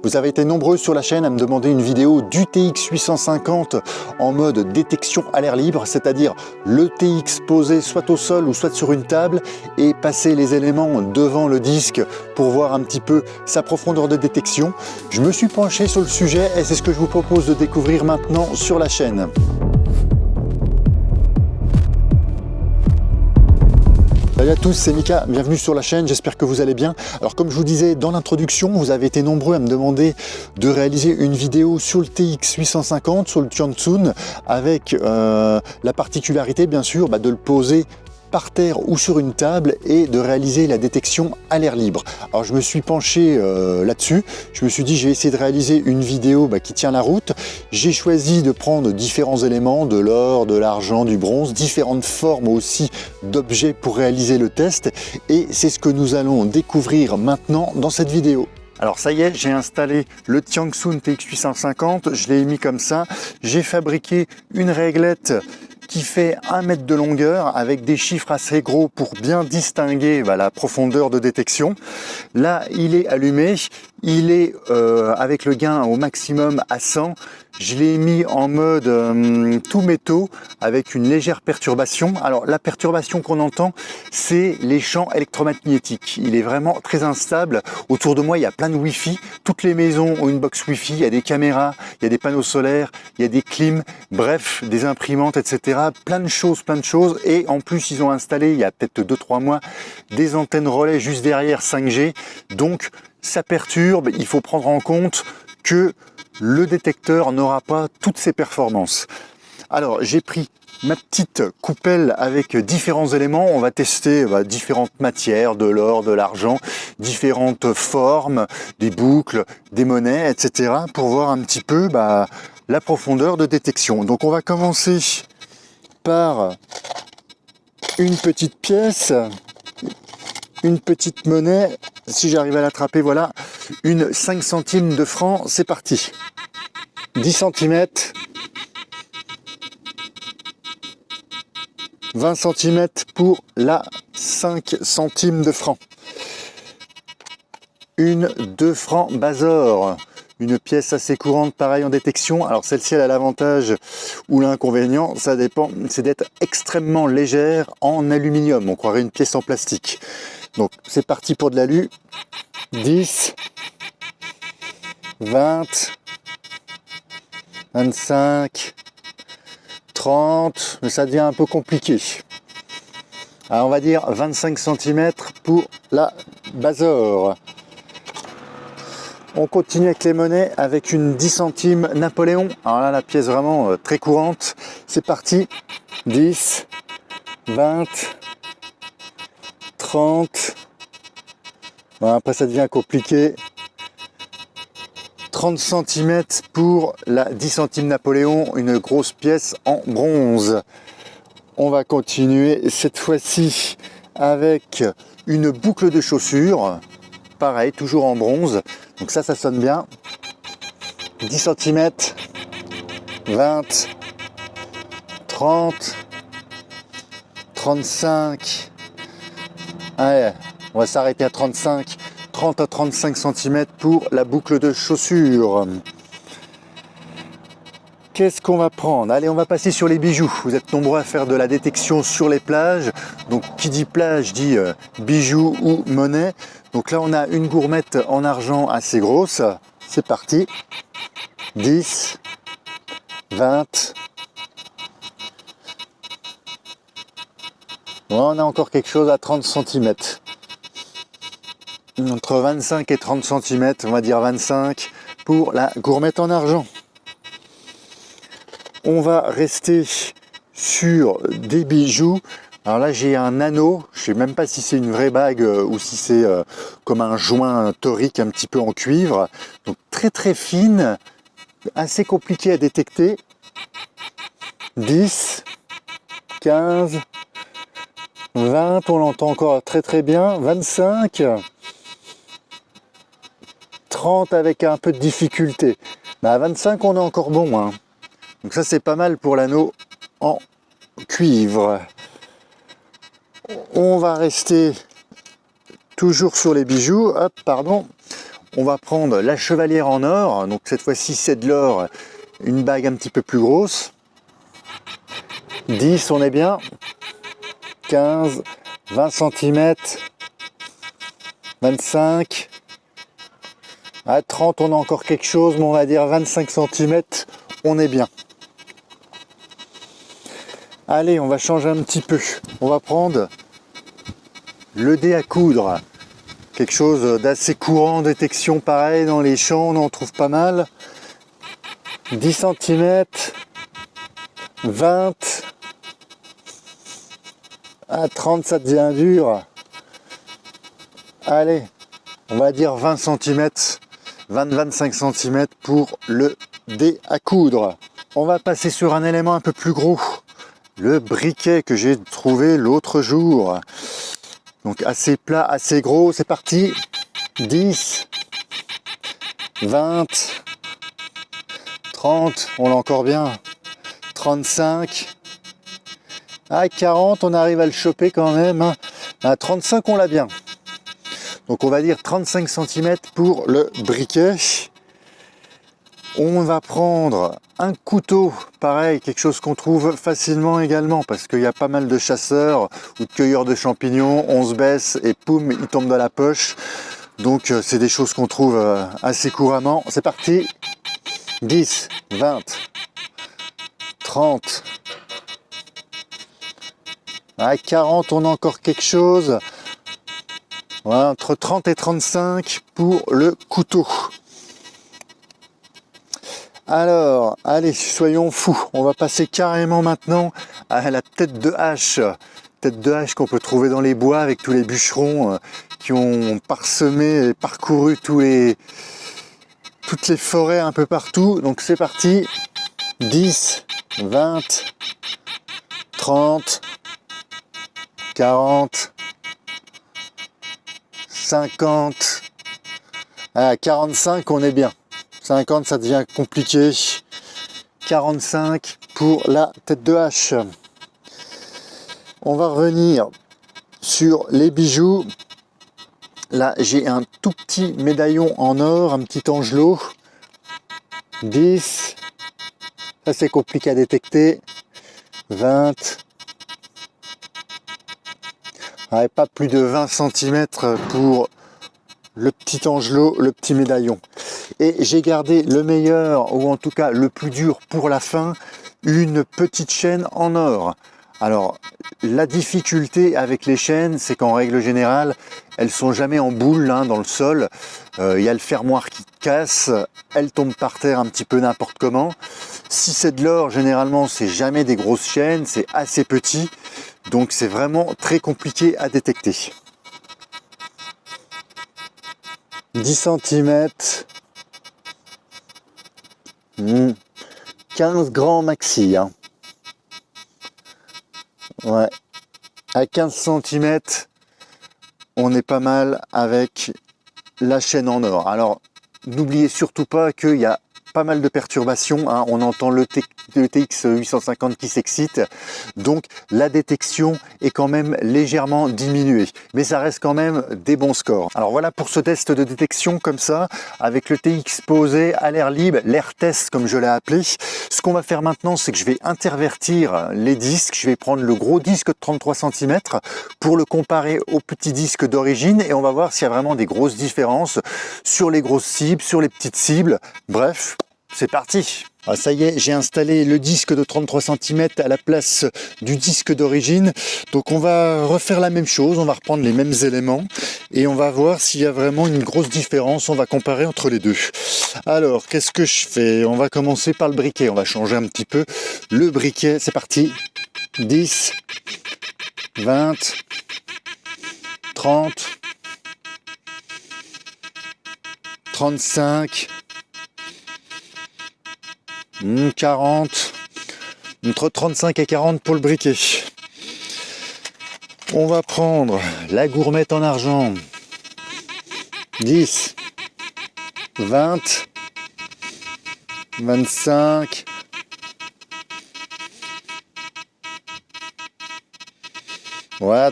Vous avez été nombreux sur la chaîne à me demander une vidéo du TX 850 en mode détection à l'air libre, c'est-à-dire le TX posé soit au sol ou soit sur une table et passer les éléments devant le disque pour voir un petit peu sa profondeur de détection. Je me suis penché sur le sujet et c'est ce que je vous propose de découvrir maintenant sur la chaîne. Salut à tous, c'est Mika, bienvenue sur la chaîne, j'espère que vous allez bien. Alors comme je vous disais dans l'introduction, vous avez été nombreux à me demander de réaliser une vidéo sur le TX 850, sur le Tianxun, avec la particularité bien sûr de le poser par terre ou sur une table et de réaliser la détection à l'air libre. Alors je me suis penché là-dessus, je me suis dit je vais essayer de réaliser une vidéo qui tient la route. J'ai choisi de prendre différents éléments, de l'or, de l'argent, du bronze, différentes formes aussi d'objets pour réaliser le test et c'est ce que nous allons découvrir maintenant dans cette vidéo. Alors ça y est, j'ai installé le Tianxun TX 850, je l'ai mis comme ça, j'ai fabriqué une réglette qui fait 1 mètre de longueur avec des chiffres assez gros pour bien distinguer la profondeur de détection. Là, il est allumé, il est avec le gain au maximum à 100. Je l'ai mis en mode tout métaux avec une légère perturbation. Alors la perturbation qu'on entend, c'est les champs électromagnétiques. Il est vraiment très instable. Autour de moi, il y a plein de Wi-Fi. Toutes les maisons ont une box Wi-Fi. Il y a des caméras, il y a des panneaux solaires, il y a des clims, bref, des imprimantes, etc. Plein de choses. Et en plus, ils ont installé, il y a peut-être 2-3 mois, des antennes relais juste derrière 5G. Donc, ça perturbe. Il faut prendre en compte que le détecteur n'aura pas toutes ses performances. Alors j'ai pris ma petite coupelle avec différents éléments. On va tester différentes matières, de l'or, de l'argent, différentes formes, des boucles, des monnaies, etc. pour voir un petit peu la profondeur de détection. Donc on va commencer par une petite pièce, une petite monnaie. Si j'arrive à l'attraper, voilà, une 5 centimes de franc, c'est parti. 10 cm, 20 cm pour la 5 centimes de franc. Une 2 francs Bazor, une pièce assez courante, pareil en détection. Alors celle-ci, elle a l'avantage ou l'inconvénient, ça dépend, c'est d'être extrêmement légère en aluminium. On croirait une pièce en plastique. Donc c'est parti pour de l'alu. 10, 20, 25, 30, mais ça devient un peu compliqué. Alors on va dire 25 cm pour la Bazor. On continue avec les monnaies avec une 10 centimes Napoléon. Alors là, la pièce vraiment très courante. C'est parti. 10, 20, 30. Bon, après ça devient compliqué. 30 cm pour la 10 centimes Napoléon, une grosse pièce en bronze. On va continuer cette fois-ci avec une boucle de chaussure, pareil, toujours en bronze. Donc ça sonne bien. 10 cm, 20, 30, 35. Allez, on va s'arrêter à 35. 30 à 35 cm pour la boucle de chaussure. Qu'est-ce qu'on va prendre? Allez, on va passer sur les bijoux. Vous êtes nombreux à faire de la détection sur les plages. Donc, qui dit plage dit bijoux ou monnaie. Donc là, on a une gourmette en argent assez grosse. C'est parti. 10, 20. On a encore quelque chose à 30 cm. Entre 25 et 30 cm, on va dire 25 pour la gourmette en argent. On va rester sur des bijoux. Alors là, j'ai un anneau, je ne sais même pas si c'est une vraie bague ou si c'est comme un joint torique un petit peu en cuivre. Donc très fine, assez compliqué à détecter. 10, 15, 20, on l'entend encore très bien. 25. 30 avec un peu de difficulté. À 25, on est encore bon. Hein. Donc ça, c'est pas mal pour l'anneau en cuivre. On va rester toujours sur les bijoux. Hop, pardon. On va prendre la chevalière en or, donc cette fois-ci c'est de l'or, une bague un petit peu plus grosse. 10, on est bien. 15, 20 cm, 25, à 30 on a encore quelque chose, mais on va dire 25 cm, on est bien. Allez, on va changer un petit peu. On va prendre le dé à coudre. Quelque chose d'assez courant en détection, pareil, dans les champs, on en trouve pas mal. 10 cm, 20, à 30 ça devient dur. Allez, on va dire 20 cm, 20-25 cm pour le dé à coudre. On va passer sur un élément un peu plus gros, le briquet que j'ai trouvé l'autre jour. Donc assez plat, assez gros, c'est parti. 10, 20, 30, on l'a encore bien. 35, à 40, on arrive à le choper quand même. À 35, on l'a bien. Donc on va dire 35 cm pour le briquet. On va prendre un couteau, pareil, quelque chose qu'on trouve facilement également, parce qu'il y a pas mal de chasseurs ou de cueilleurs de champignons, on se baisse et poum, il tombe dans la poche. Donc c'est des choses qu'on trouve assez couramment. C'est parti. 10, 20, 30, à 40, on a encore quelque chose. Voilà, entre 30 et 35 pour le couteau. Alors, allez, soyons fous. On va passer carrément maintenant à la tête de hache. Tête de hache qu'on peut trouver dans les bois avec tous les bûcherons qui ont parsemé et parcouru toutes les forêts un peu partout. Donc c'est parti. 10, 20, 30, 40, 50, à 45 on est bien. 50 ça devient compliqué. 45 pour la tête de hache. On va revenir sur les bijoux. Là j'ai un tout petit médaillon en or, un petit angelot. 10, ça c'est compliqué à détecter. 20, ouais, pas plus de 20 cm pour le petit angelot, le petit médaillon. Et j'ai gardé le meilleur, ou en tout cas le plus dur pour la fin, une petite chaîne en or. Alors, la difficulté avec les chaînes, c'est qu'en règle générale, elles sont jamais en boule dans le sol. Il y a le fermoir qui casse, elles tombent par terre un petit peu n'importe comment. Si c'est de l'or, généralement, c'est jamais des grosses chaînes, c'est assez petit. Donc c'est vraiment très compliqué à détecter. 10 cm, 15 grands maxi. Ouais. À 15 cm, on est pas mal avec la chaîne en or. Alors, n'oubliez surtout pas qu'il y a pas mal de perturbations. On entend le TX 850 qui s'excite. Donc, la détection est quand même légèrement diminuée. Mais ça reste quand même des bons scores. Alors voilà pour ce test de détection comme ça, avec le TX posé à l'air libre, l'air test comme je l'ai appelé. Ce qu'on va faire maintenant, c'est que je vais intervertir les disques. Je vais prendre le gros disque de 33 cm pour le comparer au petit disque d'origine et on va voir s'il y a vraiment des grosses différences sur les grosses cibles, sur les petites cibles. Bref, c'est parti. Ah, ça y est, j'ai installé le disque de 33 cm à la place du disque d'origine. Donc on va refaire la même chose, on va reprendre les mêmes éléments et on va voir s'il y a vraiment une grosse différence. On va comparer entre les deux. Alors, qu'est-ce que je fais? On va commencer par le briquet. On va changer un petit peu le briquet. C'est parti. 10, 20, 30, 35, 40, entre 35 et 40 pour le briquet. On va prendre la gourmette en argent. 10, 20, 25,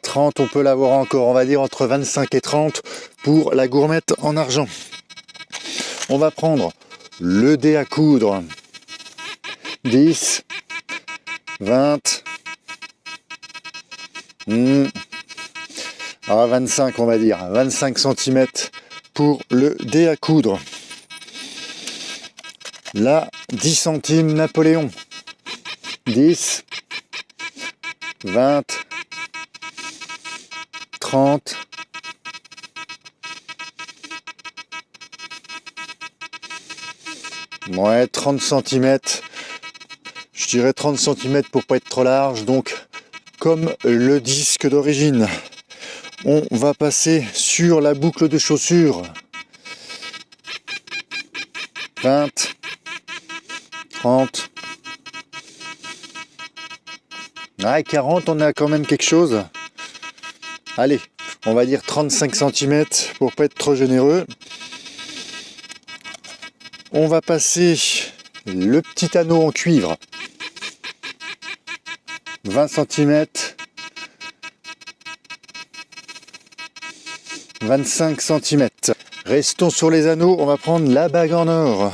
30, on peut l'avoir encore, on va dire entre 25 et 30 pour la gourmette en argent. On va prendre le dé à coudre. 10, 20, 25 on va dire, 25 cm pour le dé à coudre. Là, 10 centimes Napoléon. 10, 20, 30, 30 cm. Je dirais 30 cm pour pas être trop large, donc comme le disque d'origine. On va passer sur la boucle de chaussure. 20, 30, 40, on a quand même quelque chose. Allez, on va dire 35 cm pour pas être trop généreux. On va passer le petit anneau en cuivre. 20 cm. 25 cm. Restons sur les anneaux, on va prendre la bague en or.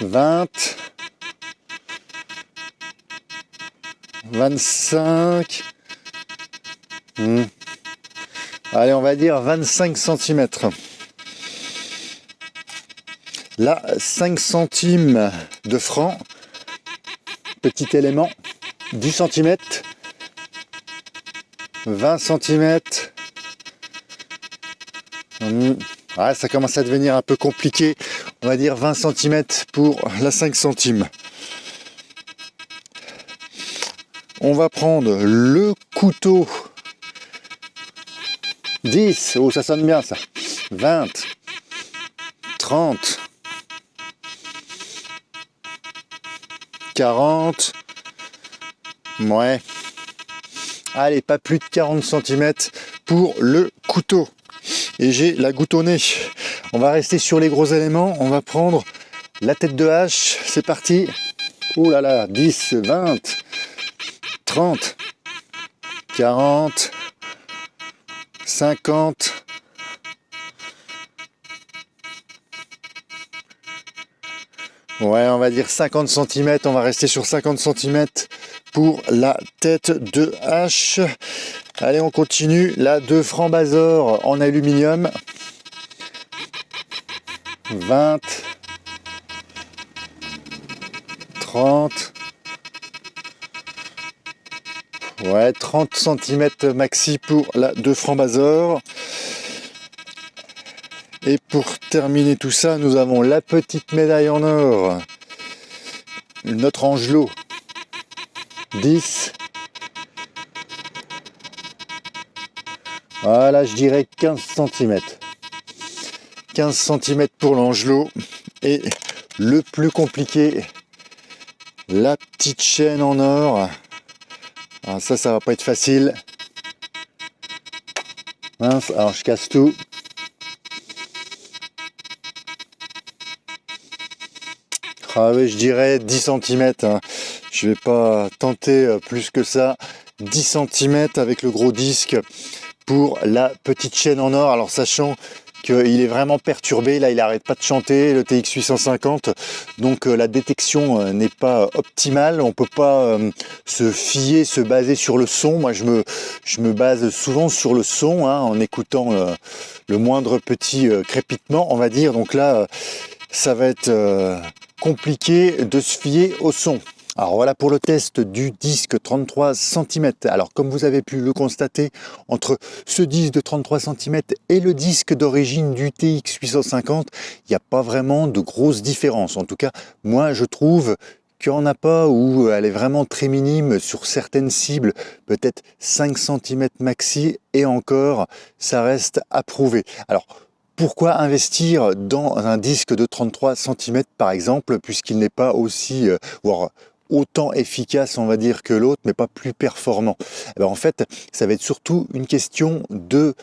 20, 25, allez on va dire 25 cm. Là 5 centimes de franc, petit élément, 10 cm, 20 cm. Ça commence à devenir un peu compliqué, on va dire 20 cm pour la 5 centimes. On va prendre le couteau. 10, oh ça sonne bien ça. 20, 30, 40, allez, pas plus de 40 cm pour le couteau. Et j'ai la goutte au nez. On va rester sur les gros éléments, on va prendre la tête de hache, c'est parti. Oh là là, 10, 20, 30, 40, 50, on va dire 50 cm, on va rester sur 50 cm pour la tête de hache. Allez, on continue, la de franc-bazor en aluminium. 20, 30, 30 cm maxi pour la de franc-bazor. Et pour terminer tout ça, nous avons la petite médaille en or, notre angelot. 10, voilà, je dirais 15 cm. 15 cm pour l'angelot. Et le plus compliqué, la petite chaîne en or. Alors ça va pas être facile. Mince, alors je casse tout. Je dirais 10 cm. Je vais pas tenter plus que ça. 10 cm avec le gros disque pour la petite chaîne en or. Alors sachant qu'il est vraiment perturbé, là il n'arrête pas de chanter, le TX 850, donc la détection n'est pas optimale, on peut pas se baser sur le son. Moi je me base souvent sur le son, en écoutant le moindre petit crépitement, on va dire. Donc là ça va être compliqué de se fier au son. Alors voilà pour le test du disque 33 cm. Alors comme vous avez pu le constater, entre ce disque de 33 cm et le disque d'origine du TX 850, il n'y a pas vraiment de grosses différences. En tout cas, moi je trouve qu'il n'y en a pas, ou elle est vraiment très minime sur certaines cibles, peut-être 5 cm maxi, et encore, ça reste à prouver. Alors, pourquoi investir dans un disque de 33 cm par exemple, puisqu'il n'est pas aussi, voire autant efficace on va dire que l'autre, mais pas plus performant? En fait, ça va être surtout une question de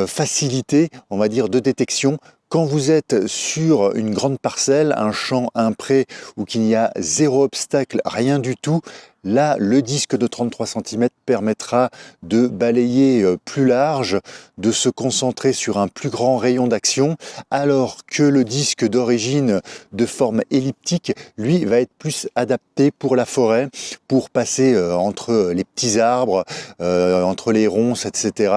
facilité, on va dire, de détection. Quand vous êtes sur une grande parcelle, un champ, un pré, où qu'il n'y a zéro obstacle, rien du tout, là, le disque de 33 cm permettra de balayer plus large, de se concentrer sur un plus grand rayon d'action, alors que le disque d'origine de forme elliptique, lui, va être plus adapté pour la forêt, pour passer entre les petits arbres, entre les ronces, etc.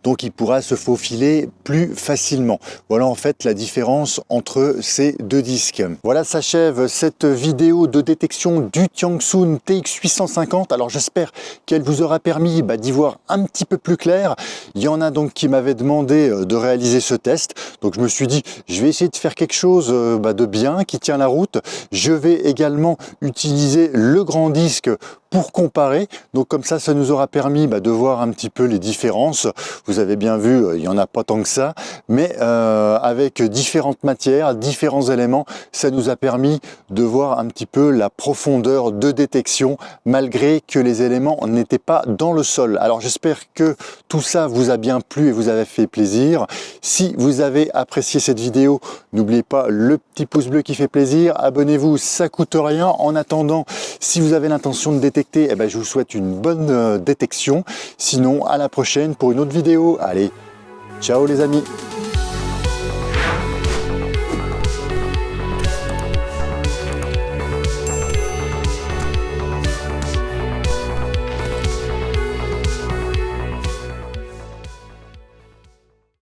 Donc, il pourra se faufiler plus facilement. Voilà en fait la différence entre ces deux disques. Voilà s'achève cette vidéo de détection du Tianxun TX850. Alors j'espère qu'elle vous aura permis d'y voir un petit peu plus clair. Il y en a donc qui m'avaient demandé de réaliser ce test. Donc je me suis dit, je vais essayer de faire quelque chose de bien, qui tient la route. Je vais également utiliser le grand disque pour comparer. Donc comme ça nous aura permis de voir un petit peu les différences. Vous avez bien vu, il n'y en a pas tant que ça, mais avec différentes matières, différents éléments, ça nous a permis de voir un petit peu la profondeur de détection, malgré que les éléments n'étaient pas dans le sol. Alors j'espère que tout ça vous a bien plu et vous a fait plaisir. Si vous avez apprécié cette vidéo, n'oubliez pas le petit pouce bleu qui fait plaisir, abonnez-vous, ça coûte rien. En attendant, si vous avez l'intention de détecter, je vous souhaite une bonne détection. Sinon, à la prochaine pour une autre vidéo. Allez, ciao les amis!